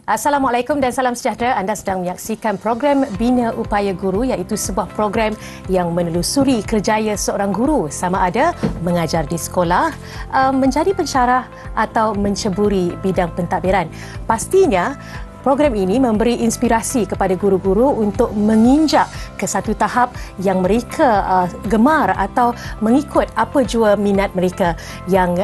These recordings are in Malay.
Assalamualaikum dan salam sejahtera. Anda sedang menyaksikan program Bina Upaya Guru, iaitu sebuah program yang menelusuri kerjaya seorang guru sama ada mengajar di sekolah, menjadi pensyarah atau menceburi bidang pentadbiran. Pastinya program ini memberi inspirasi kepada guru-guru untuk menginjak ke satu tahap yang mereka gemar atau mengikut apa jua minat mereka yang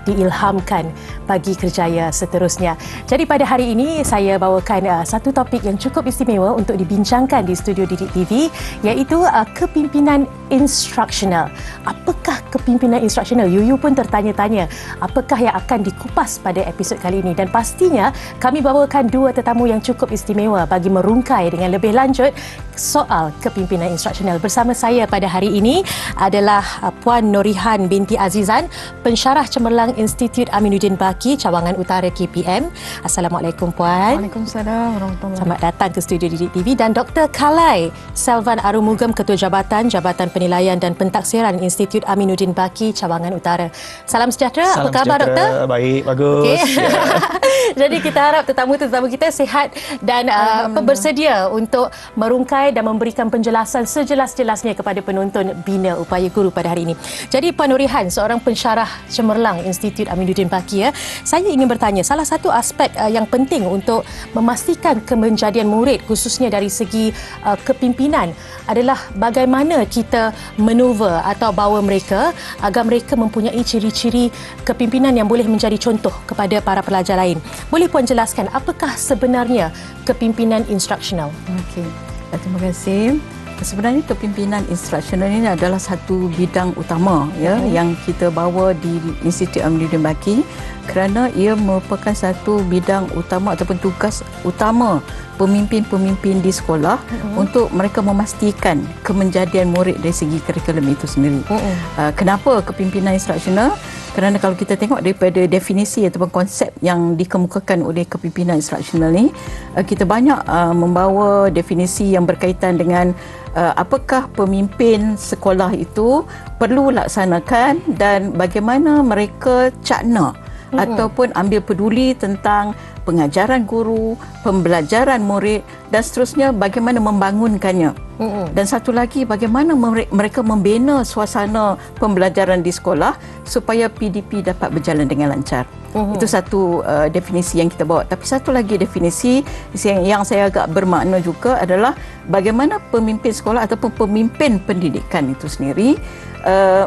diilhamkan bagi kerjaya seterusnya. Jadi pada hari ini saya bawakan satu topik yang cukup istimewa untuk dibincangkan di studio Didik TV, iaitu kepimpinan instruksional. Apakah kepimpinan instruksional? Yuyu pun tertanya-tanya apakah yang akan dikupas pada episod kali ini, dan pastinya kami bawakan dua tetamu yang cukup istimewa bagi merungkai dengan lebih lanjut soal kepimpinan instruksional. Bersama saya pada hari ini adalah Puan Norihan binti Azizan, pensyarah cemerlang Institut Aminuddin Baki, Cawangan Utara KPM. Assalamualaikum Puan. Waalaikumsalam warahmatullahi. Selamat datang ke studio Didik TV. Dan Dr. Kalai Selvan Arumugam, Ketua Jabatan Penilaian dan Pentaksiran Institut Aminuddin Baki, Cawangan Utara. Salam sejahtera. Salam apa khabar sejahtera. Doktor? Baik, bagus. Okay. Ya. Jadi kita harap tetamu-tetamu kita sihat dan bersedia untuk merungkai dan memberikan penjelasan sejelas-jelasnya kepada penonton Bina Upaya Guru pada hari ini. Jadi Puan Norihan, seorang pensyarah cemerlang Institut Aminuddin Baki, saya ingin bertanya, salah satu aspek yang penting untuk memastikan kemenjadian murid khususnya dari segi kepimpinan adalah bagaimana kita manuver atau bawa mereka agar mereka mempunyai ciri-ciri kepimpinan yang boleh menjadi contoh kepada para pelajar lain. Boleh Puan jelaskan apakah sebenarnya kepimpinan instruksional? Okey. Terima kasih. Sebenarnya kepimpinan instruksional ini adalah satu bidang utama yang kita bawa di Institut Aminuddin Baki, kerana ia merupakan satu bidang utama ataupun tugas utama pemimpin-pemimpin di sekolah untuk mereka memastikan kemenjadian murid dari segi kurikulum itu sendiri. Kenapa kepimpinan instruksional? Kerana kalau kita tengok daripada definisi ataupun konsep yang dikemukakan oleh kepimpinan instruksional ni, kita banyak membawa definisi yang berkaitan dengan apakah pemimpin sekolah itu perlu laksanakan dan bagaimana mereka cakna ataupun ambil peduli tentang pengajaran guru, pembelajaran murid dan seterusnya, bagaimana membangunkannya. Dan satu lagi, bagaimana mereka membina suasana pembelajaran di sekolah supaya PDP dapat berjalan dengan lancar. Itu satu definisi yang kita bawa. Tapi satu lagi definisi yang saya agak bermakna juga adalah bagaimana pemimpin sekolah ataupun pemimpin pendidikan itu sendiri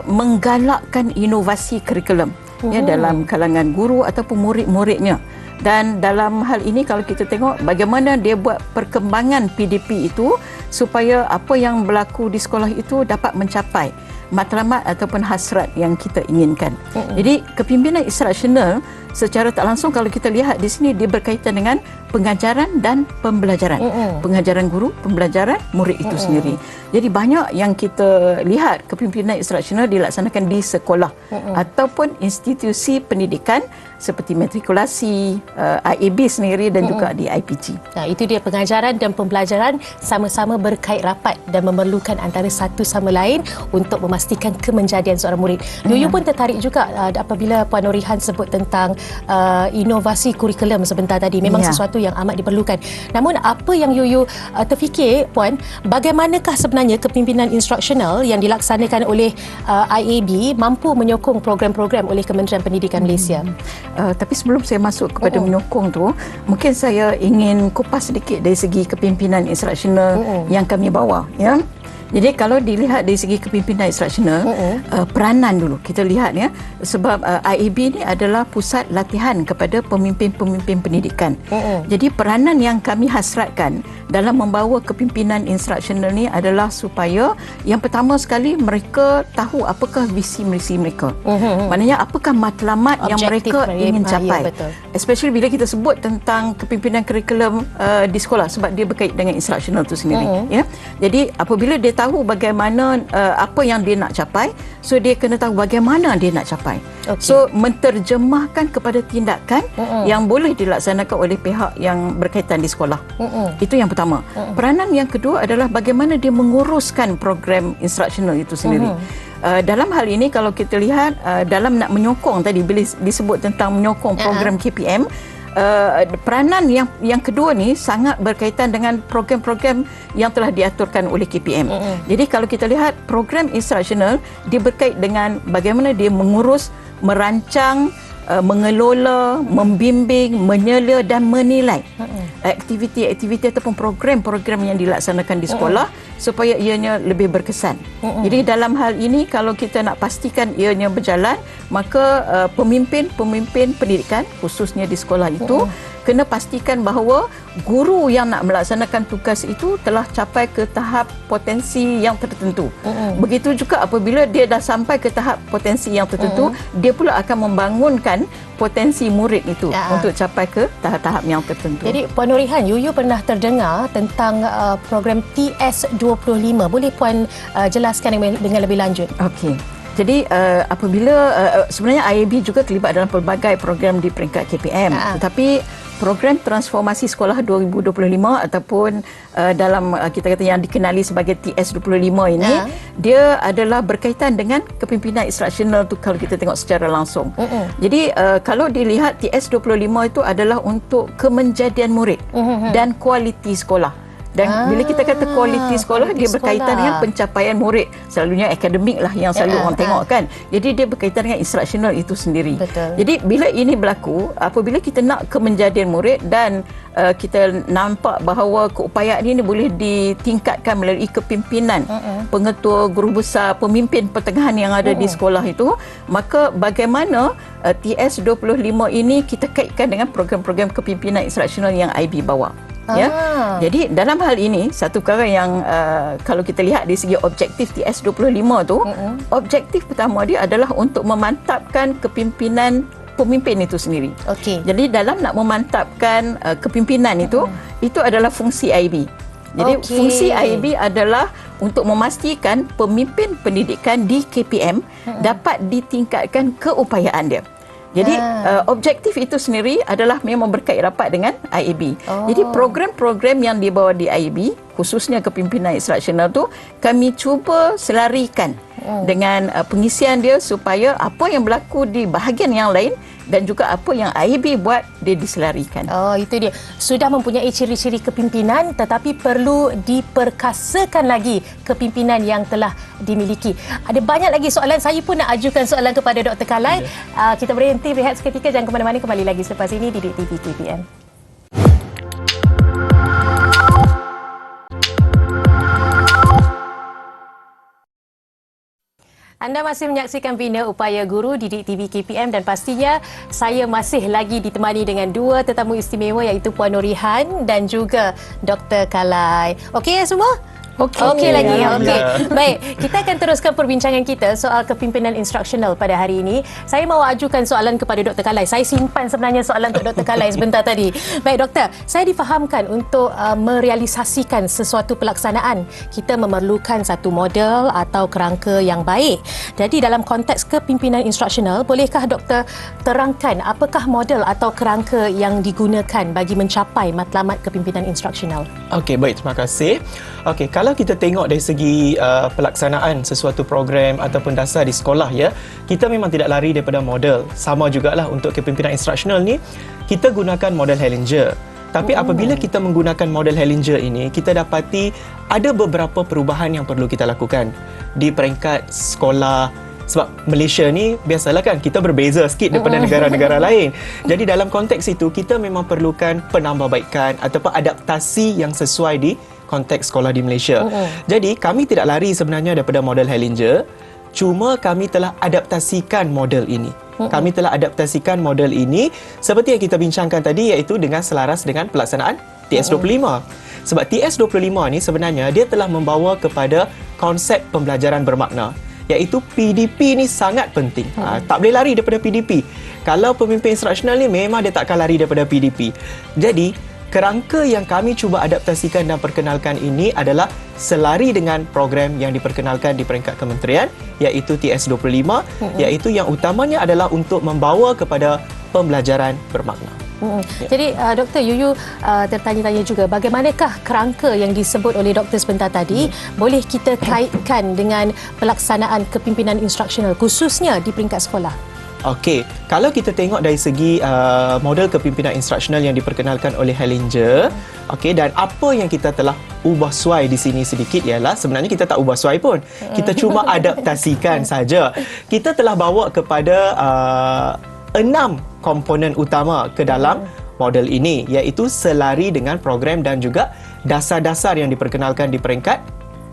menggalakkan inovasi kurikulum dalam kalangan guru ataupun murid-muridnya. Dan dalam hal ini kalau kita tengok bagaimana dia buat perkembangan PDP itu supaya apa yang berlaku di sekolah itu dapat mencapai matlamat ataupun hasrat yang kita inginkan. Jadi kepimpinan instruksional secara tak langsung kalau kita lihat di sini dia berkaitan dengan pengajaran dan pembelajaran. Pengajaran guru, pembelajaran murid itu sendiri. Jadi banyak yang kita lihat kepimpinan instruksional dilaksanakan di sekolah ataupun institusi pendidikan seperti matrikulasi, IAB sendiri dan juga di IPG. Nah, itu dia, pengajaran dan pembelajaran sama-sama berkait rapat dan memerlukan antara satu sama lain untuk memastikan kemenjadian seorang murid. Yuyu pun tertarik juga apabila Puan Norihan sebut tentang inovasi kurikulum sebentar tadi. Memang sesuatu yang amat diperlukan. Namun apa yang Yuyu terfikir, Puan, bagaimanakah sebenarnya kepimpinan instruksional yang dilaksanakan oleh IAB mampu menyokong program-program oleh Kementerian Pendidikan Malaysia? Tapi sebelum saya masuk kepada menyokong tu, mungkin saya ingin kupas sedikit dari segi kepimpinan instruksional yang kami bawa. Jadi kalau dilihat dari segi kepimpinan instruksional, peranan dulu kita lihat sebab IAB ni adalah pusat latihan kepada pemimpin-pemimpin pendidikan. Jadi peranan yang kami hasratkan dalam membawa kepimpinan instruksional ni adalah supaya yang pertama sekali mereka tahu apakah visi misi mereka. Maknanya apakah matlamat yang mereka ingin capai. Especially bila kita sebut tentang kepimpinan kurikulum di sekolah, sebab dia berkait dengan instruksional itu sendiri. Jadi apabila dia tahu bagaimana apa yang dia nak capai, so dia kena tahu bagaimana dia nak capai. So menterjemahkan kepada tindakan yang boleh dilaksanakan oleh pihak yang berkaitan di sekolah. Itu yang pertama. Peranan yang kedua adalah bagaimana dia menguruskan program instruksional itu sendiri. Dalam hal ini kalau kita lihat dalam nak menyokong tadi bila disebut tentang menyokong program KPM, peranan yang kedua ni sangat berkaitan dengan program-program yang telah diaturkan oleh KPM. Jadi kalau kita lihat program instructional, dia berkait dengan bagaimana dia mengurus, merancang, mengelola, membimbing, menyela dan menilai aktiviti-aktiviti ataupun program-program yang dilaksanakan di sekolah supaya ianya lebih berkesan. Jadi dalam hal ini kalau kita nak pastikan ianya berjalan, maka pemimpin-pemimpin pendidikan khususnya di sekolah itu kena pastikan bahawa guru yang nak melaksanakan tugas itu telah capai ke tahap potensi yang tertentu. Begitu juga apabila dia dah sampai ke tahap potensi yang tertentu, dia pula akan membangunkan potensi murid itu untuk capai ke tahap-tahap yang tertentu. Jadi Puan Nurihan, Yuyu pernah terdengar tentang program TS25. Boleh Puan jelaskan dengan lebih lanjut? Okey. Jadi apabila sebenarnya IAB juga terlibat dalam pelbagai program di peringkat KPM, tetapi program transformasi sekolah 2025 ataupun dalam kita kata yang dikenali sebagai TS25 ini, dia adalah berkaitan dengan kepimpinan instruksional tu kalau kita tengok secara langsung. Jadi kalau dilihat TS25 itu adalah untuk kemenjadian murid dan kualiti sekolah. Dan bila kita kata kualiti sekolah, dia berkaitan dengan pencapaian murid. Selalunya akademik lah yang selalu orang tengok kan. Jadi dia berkaitan dengan instruksional itu sendiri. Betul. Jadi bila ini berlaku, apabila kita nak kemenjadian murid dan kita nampak bahawa keupayaan ini boleh ditingkatkan melalui kepimpinan pengetua, guru besar, pemimpin pertengahan yang ada di sekolah itu, maka bagaimana TS25 ini kita kaitkan dengan program-program kepimpinan instruksional yang IB bawa. Ya. Jadi dalam hal ini satu perkara yang kalau kita lihat dari segi objektif TS25 tu, objektif pertama dia adalah untuk memantapkan kepimpinan pemimpin itu sendiri. Jadi dalam nak memantapkan kepimpinan itu adalah fungsi IB. Jadi fungsi IB adalah untuk memastikan pemimpin pendidikan di KPM dapat ditingkatkan keupayaan dia. Jadi objektif itu sendiri adalah memang berkait rapat dengan IAB. Jadi program-program yang dibawa di IAB, khususnya kepimpinan instruksional tu, kami cuba selarikan dengan pengisian dia supaya apa yang berlaku di bahagian yang lain dan juga apa yang IAB buat, dia diselarikan. Itu dia. Sudah mempunyai ciri-ciri kepimpinan tetapi perlu diperkasakan lagi kepimpinan yang telah dimiliki. Ada banyak lagi soalan. Saya pun nak ajukan soalan kepada Dr. Kalai. Kita berhenti berehat seketika. Jangan ke mana-mana. Kembali lagi selepas ini di TV KPM. Anda masih menyaksikan Bina Upaya Guru Didik TV KPM dan pastinya saya masih lagi ditemani dengan dua tetamu istimewa iaitu Puan Nurihan dan juga Dr. Kalai. Okey ya semua? Okey lagi. Baik, kita akan teruskan perbincangan kita soal kepimpinan instruksional pada hari ini. Saya mahu ajukan soalan kepada Dr. Kalai. Saya simpan sebenarnya soalan untuk Dr. Kalai sebentar tadi. Baik doktor, saya difahamkan untuk merealisasikan sesuatu pelaksanaan, kita memerlukan satu model atau kerangka yang baik. Jadi dalam konteks kepimpinan instruksional, bolehkah doktor terangkan apakah model atau kerangka yang digunakan bagi mencapai matlamat kepimpinan instruksional? Okey, baik, terima kasih. Okey, kalau kita tengok dari segi pelaksanaan sesuatu program ataupun dasar di sekolah ya, kita memang tidak lari daripada model. Sama jugalah untuk kepimpinan instruksional ni, kita gunakan model Hellinger. Tapi apabila kita menggunakan model Hellinger ini, kita dapati ada beberapa perubahan yang perlu kita lakukan di peringkat sekolah. Sebab Malaysia ni biasalah kan, kita berbeza sikit daripada negara-negara lain. Jadi dalam konteks itu, kita memang perlukan penambahbaikan ataupun adaptasi yang sesuai di konteks sekolah di Malaysia. Jadi kami tidak lari sebenarnya daripada model Hellinger, cuma kami telah adaptasikan model ini. Kami telah adaptasikan model ini seperti yang kita bincangkan tadi, iaitu dengan selaras dengan pelaksanaan TS25. Sebab TS25 ni sebenarnya dia telah membawa kepada konsep pembelajaran bermakna, iaitu PDP ni sangat penting. Tak boleh lari daripada PDP. Kalau pemimpin instruksional ni memang dia takkan lari daripada PDP. Jadi kerangka yang kami cuba adaptasikan dan perkenalkan ini adalah selari dengan program yang diperkenalkan di peringkat kementerian, iaitu TS25, iaitu yang utamanya adalah untuk membawa kepada pembelajaran bermakna. Jadi Dr. Yuyu tertanya-tanya juga, bagaimanakah kerangka yang disebut oleh doktor sebentar tadi boleh kita kaitkan dengan pelaksanaan kepimpinan instruksional khususnya di peringkat sekolah? Okey, kalau kita tengok dari segi model kepimpinan instruksional yang diperkenalkan oleh Hellinger, okey, dan apa yang kita telah ubah suai di sini sedikit ialah sebenarnya kita tak ubah suai pun. Kita cuma adaptasikan saja. Kita telah bawa kepada 6 komponen utama ke dalam model ini, iaitu selari dengan program dan juga dasar-dasar yang diperkenalkan di peringkat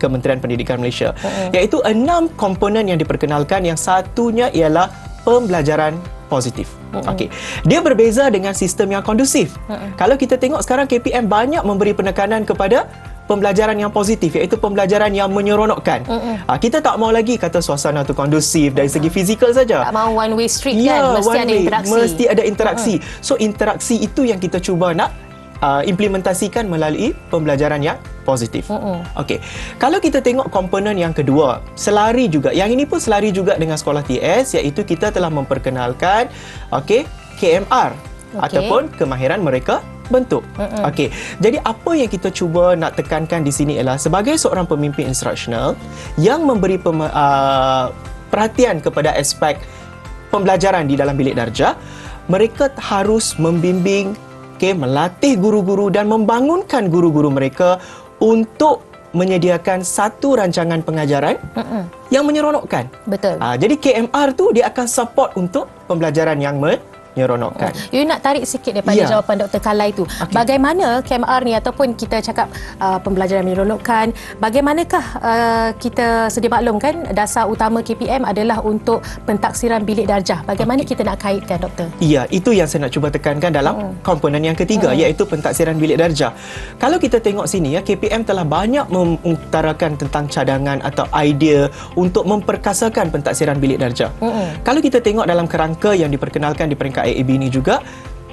Kementerian Pendidikan Malaysia. Iaitu 6 komponen yang diperkenalkan, yang satunya ialah pembelajaran positif. Okey. Dia berbeza dengan sistem yang kondusif. Kalau kita tengok sekarang KPM banyak memberi penekanan kepada pembelajaran yang positif, iaitu pembelajaran yang menyeronokkan. Kita tak mau lagi kata suasana tu kondusif dari segi fizikal saja. Tak mau one way street kan, mesti ada interaksi. Mesti ada interaksi. So interaksi itu yang kita cuba nak implementasikan melalui pembelajaran yang positif. Okey. Kalau kita tengok komponen yang kedua, selari juga. Yang ini pun selari juga dengan sekolah TS, iaitu kita telah memperkenalkan KMR ataupun kemahiran mereka bentuk. Okey. Jadi apa yang kita cuba nak tekankan di sini ialah sebagai seorang pemimpin instruksional yang memberi perhatian kepada aspek pembelajaran di dalam bilik darjah, mereka harus membimbing, melatih guru-guru dan membangunkan guru-guru mereka untuk menyediakan satu rancangan pengajaran yang menyeronokkan. Betul. Jadi KMR tu dia akan support untuk pembelajaran yang menyeronokkan. You nak tarik sikit daripada jawapan Dr. Kalai tu. Bagaimana KMR ni ataupun kita cakap pembelajaran menyeronokkan, bagaimanakah kita sedia maklum kan dasar utama KPM adalah untuk pentaksiran bilik darjah. Bagaimana kita nak kaitkan, Doktor? Ya, itu yang saya nak cuba tekankan dalam komponen yang ketiga, iaitu pentaksiran bilik darjah. Kalau kita tengok sini KPM telah banyak mengutarakan tentang cadangan atau idea untuk memperkasakan pentaksiran bilik darjah. Kalau kita tengok dalam kerangka yang diperkenalkan di peringkat IAB ini juga,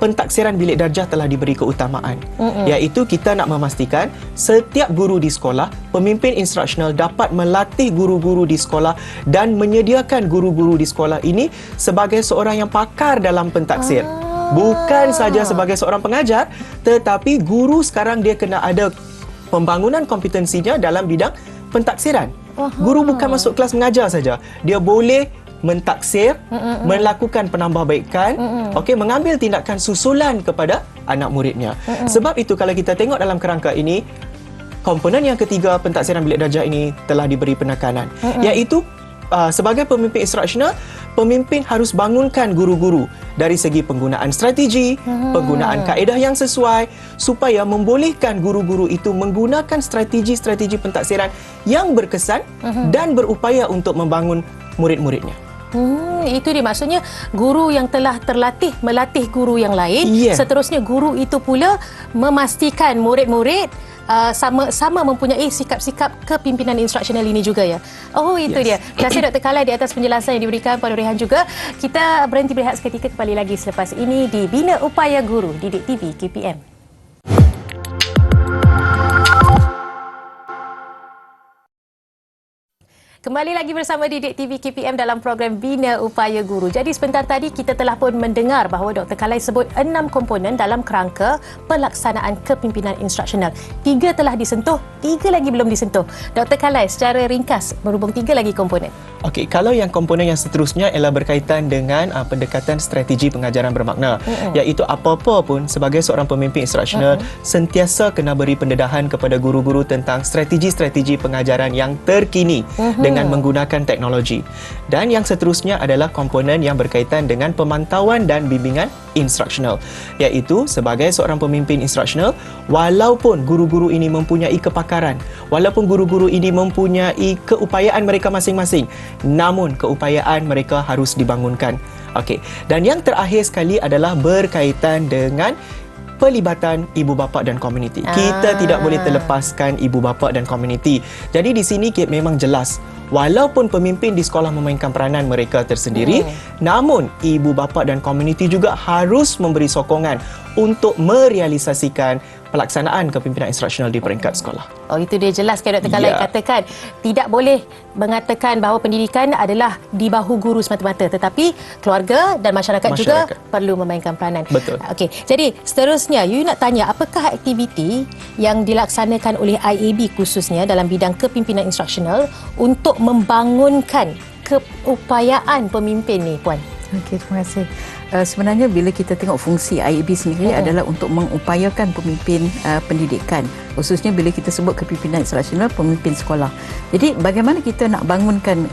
pentaksiran bilik darjah telah diberi keutamaan, iaitu kita nak memastikan setiap guru di sekolah, pemimpin instruksional dapat melatih guru-guru di sekolah dan menyediakan guru-guru di sekolah ini sebagai seorang yang pakar dalam pentaksir. Bukan saja sebagai seorang pengajar, tetapi guru sekarang dia kena ada pembangunan kompetensinya dalam bidang pentaksiran. Guru bukan masuk kelas mengajar saja, dia boleh mentaksir, melakukan penambahbaikan, mengambil tindakan susulan kepada anak muridnya. Sebab itu kalau kita tengok dalam kerangka ini, komponen yang ketiga pentaksiran bilik darjah ini telah diberi penekanan, iaitu sebagai pemimpin instruksional, pemimpin harus bangunkan guru-guru dari segi penggunaan strategi, penggunaan kaedah yang sesuai, supaya membolehkan guru-guru itu menggunakan strategi-strategi pentaksiran yang berkesan dan berupaya untuk membangun murid-muridnya. Itu dia, maksudnya guru yang telah terlatih melatih guru yang lain, seterusnya guru itu pula memastikan murid-murid sama mempunyai sikap-sikap kepimpinan instruksional ini juga ya. Itu dia. Terima kasih Dr. Kalai di atas penjelasan yang diberikan pada Rehan juga. Kita berhenti berehat seketika, kembali lagi selepas ini di Bina Upaya Guru Didik TV KPM. Kembali lagi bersama Didik TV KPM dalam program Bina Upaya Guru. Jadi sebentar tadi kita telah pun mendengar bahawa Dr. Kalai sebut 6 komponen dalam kerangka pelaksanaan kepimpinan instruksional. 3 telah disentuh, 3 lagi belum disentuh. Dr. Kalai secara ringkas berhubung 3 lagi komponen. Okey, kalau yang komponen yang seterusnya ialah berkaitan dengan pendekatan strategi pengajaran bermakna, iaitu apa-apa pun sebagai seorang pemimpin instruksional sentiasa kena beri pendedahan kepada guru-guru tentang strategi-strategi pengajaran yang terkini dengan menggunakan teknologi. Dan yang seterusnya adalah komponen yang berkaitan dengan pemantauan dan bimbingan instruksional, iaitu sebagai seorang pemimpin instruksional, walaupun guru-guru ini mempunyai kepakaran, walaupun guru-guru ini mempunyai keupayaan mereka masing-masing, namun keupayaan mereka harus dibangunkan. Okey. Dan yang terakhir sekali adalah berkaitan dengan pelibatan ibu bapa dan komuniti. Kita tidak boleh terlepaskan ibu bapa dan komuniti. Jadi di sini memang jelas, walaupun pemimpin di sekolah memainkan peranan mereka tersendiri, namun ibu bapa dan komuniti juga harus memberi sokongan untuk merealisasikan pelaksanaan kepimpinan instruksional di peringkat sekolah. Itu dia jelas kan Dr. Kalai katakan. Tidak boleh mengatakan bahawa pendidikan adalah di bahu guru semata-mata, tetapi keluarga dan masyarakat juga perlu memainkan peranan. Betul. Okey, jadi seterusnya you nak tanya apakah aktiviti yang dilaksanakan oleh IAB khususnya dalam bidang kepimpinan instruksional untuk membangunkan keupayaan pemimpin ni, Puan? Okey, terima kasih. Sebenarnya bila kita tengok fungsi IAB sendiri adalah untuk mengupayakan pemimpin pendidikan, khususnya bila kita sebut kepimpinan instruksional, pemimpin sekolah. Jadi bagaimana kita nak bangunkan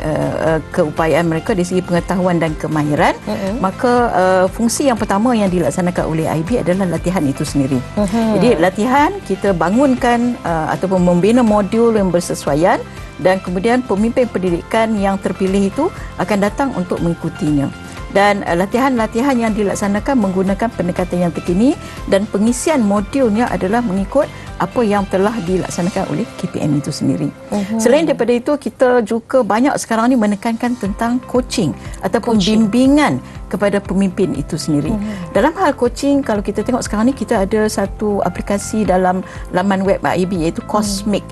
keupayaan mereka dari segi pengetahuan dan kemahiran, maka fungsi yang pertama yang dilaksanakan oleh IAB adalah latihan itu sendiri. Jadi latihan kita bangunkan ataupun membina modul yang bersesuaian, dan kemudian pemimpin pendidikan yang terpilih itu akan datang untuk mengikutinya. Dan latihan-latihan yang dilaksanakan menggunakan pendekatan yang terkini, dan pengisian modulnya adalah mengikut apa yang telah dilaksanakan oleh KPM itu sendiri. Selain daripada itu, kita juga banyak sekarang ni menekankan tentang coaching ataupun bimbingan kepada pemimpin itu sendiri. Dalam hal coaching, kalau kita tengok sekarang ni, kita ada satu aplikasi dalam laman web IAB iaitu Cosmic,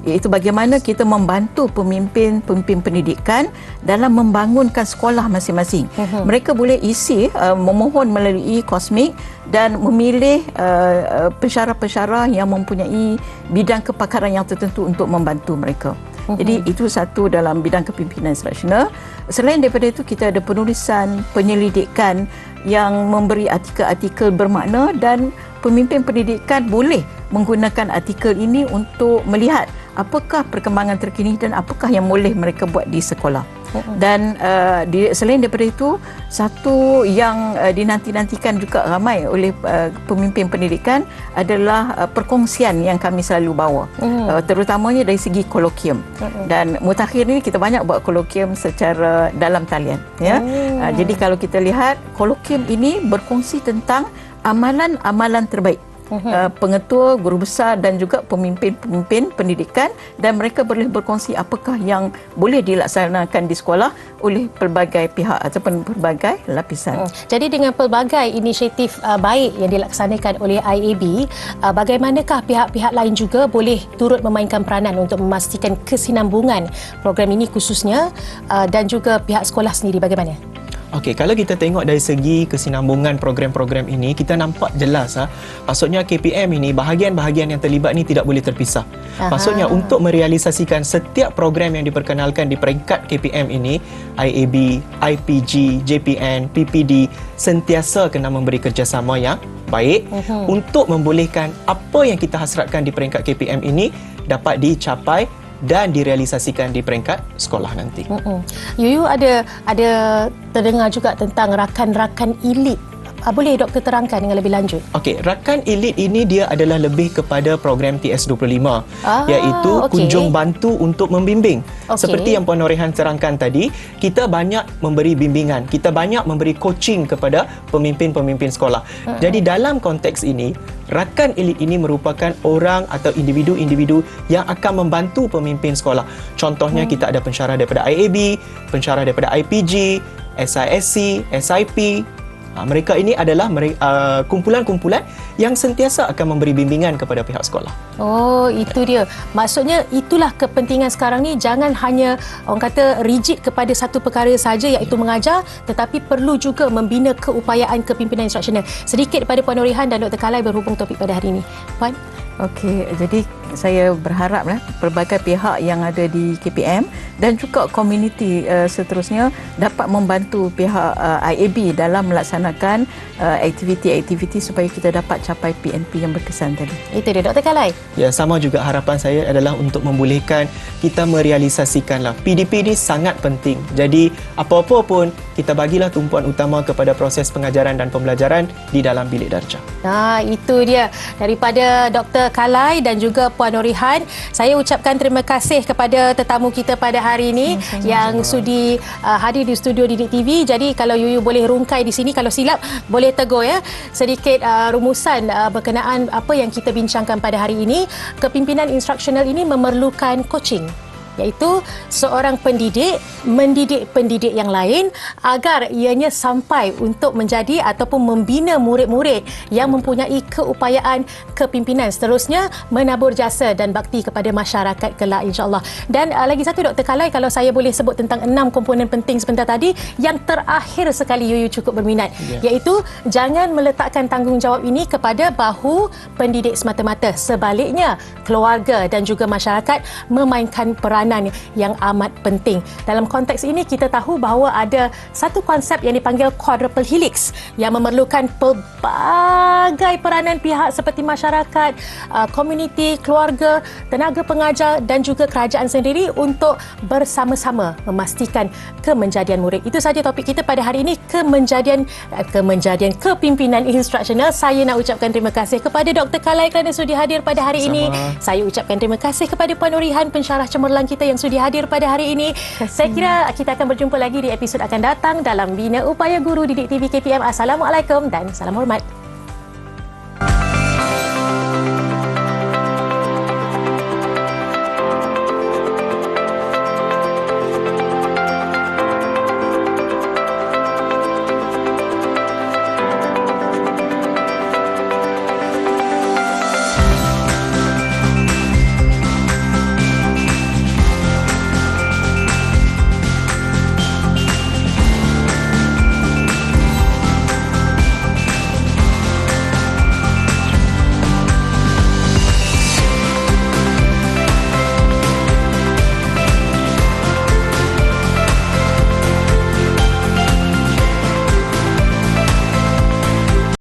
iaitu bagaimana kita membantu pemimpin pendidikan dalam membangunkan sekolah masing-masing. Mereka boleh isi memohon melalui Cosmic dan memilih pensyarah-pensyarah yang mempunyai bidang kepakaran yang tertentu untuk membantu mereka. Jadi itu satu dalam bidang kepimpinan instruksional. Selain daripada itu, kita ada penulisan, penyelidikan yang memberi artikel-artikel bermakna, dan pemimpin pendidikan boleh menggunakan artikel ini untuk melihat apakah perkembangan terkini dan apakah yang boleh mereka buat di sekolah. Dan selain daripada itu, satu yang dinanti-nantikan juga ramai oleh pemimpin pendidikan adalah perkongsian yang kami selalu bawa, terutamanya dari segi kolokium. Dan mutakhir ini kita banyak buat kolokium secara dalam talian, ya. Jadi kalau kita lihat, kolokium ini berkongsi tentang amalan-amalan terbaik pengetua, guru besar dan juga pemimpin-pemimpin pendidikan, dan mereka boleh berkongsi apakah yang boleh dilaksanakan di sekolah oleh pelbagai pihak ataupun pelbagai lapisan. Jadi dengan pelbagai inisiatif baik yang dilaksanakan oleh IAB, bagaimanakah pihak-pihak lain juga boleh turut memainkan peranan untuk memastikan kesinambungan program ini khususnya, dan juga pihak sekolah sendiri bagaimana? Okey, kalau kita tengok dari segi kesinambungan program-program ini, kita nampak jelas maksudnya KPM ini, bahagian-bahagian yang terlibat ni tidak boleh terpisah. Maksudnya untuk merealisasikan setiap program yang diperkenalkan di peringkat KPM ini, IAB, IPG, JPN, PPD sentiasa kena memberi kerjasama yang baik untuk membolehkan apa yang kita hasratkan di peringkat KPM ini dapat dicapai dan direalisasikan di peringkat sekolah nanti. Yuyu ada terdengar juga tentang rakan-rakan elit. Boleh doktor terangkan dengan lebih lanjut? Okey, rakan elit ini dia adalah lebih kepada program TS25, iaitu kunjung bantu untuk membimbing. Seperti yang Puan Norehan terangkan tadi, kita banyak memberi bimbingan, kita banyak memberi coaching kepada pemimpin-pemimpin sekolah. Jadi dalam konteks ini, rakan elit ini merupakan orang atau individu-individu yang akan membantu pemimpin sekolah. Contohnya kita ada pensyarah daripada IAB, pensyarah daripada IPG, SISC, SIP. Mereka ini adalah kumpulan-kumpulan yang sentiasa akan memberi bimbingan kepada pihak sekolah. Oh, itu dia. Maksudnya itulah kepentingan sekarang ni, jangan hanya orang kata rigid kepada satu perkara saja iaitu mengajar, tetapi perlu juga membina keupayaan kepimpinan instruksional. Sedikit daripada Puan Norehan dan Dr. Kalai berhubung topik pada hari ini. Puan? Okey, jadi saya berharaplah pelbagai pihak yang ada di KPM dan juga komuniti seterusnya dapat membantu pihak IAB dalam melaksanakan aktiviti-aktiviti supaya kita dapat capai PNP yang berkesan tadi. Itu dia, Dr. Kalai. Ya, sama juga harapan saya adalah untuk membolehkan kita merealisasikanlah PDP ini sangat penting. Jadi apa-apa pun kita bagilah tumpuan utama kepada proses pengajaran dan pembelajaran di dalam bilik darjah. Itu dia daripada Dr. Kalai dan juga Puan Norehan. Saya ucapkan terima kasih kepada tetamu kita pada hari ini yang sudi hadir di studio Didik TV. Jadi kalau Yuyu boleh rungkai di sini, kalau silap boleh tegur ya, sedikit rumusan berkenaan apa yang kita bincangkan pada hari ini. Kepimpinan instruksional ini memerlukan coaching, iaitu seorang pendidik mendidik pendidik yang lain agar ianya sampai untuk menjadi ataupun membina murid-murid yang mempunyai keupayaan kepimpinan, seterusnya menabur jasa dan bakti kepada masyarakat kelak, insya-Allah. Dan lagi satu, Dr. Kalai, kalau saya boleh sebut tentang 6 komponen penting sebentar tadi, yang terakhir sekali Yuyu cukup berminat, iaitu jangan meletakkan tanggungjawab ini kepada bahu pendidik semata-mata, sebaliknya keluarga dan juga masyarakat memainkan peran peranan yang amat penting. Dalam konteks ini kita tahu bahawa ada satu konsep yang dipanggil quadruple helix yang memerlukan pelbagai peranan pihak seperti masyarakat, komuniti, keluarga, tenaga pengajar dan juga kerajaan sendiri untuk bersama-sama memastikan kemenjadian murid. Itu saja topik kita pada hari ini, kemenjadian kepimpinan instruksional. Saya nak ucapkan terima kasih kepada Dr. Kalai kerana sudi hadir pada hari ini. Saya ucapkan terima kasih kepada Puan Nurihan, pensyarah cemerlang kita yang sudi hadir pada hari ini. Saya kira kita akan berjumpa lagi di episod akan datang dalam Bina Upaya Guru Didik TV KPM. Assalamualaikum dan salam hormat.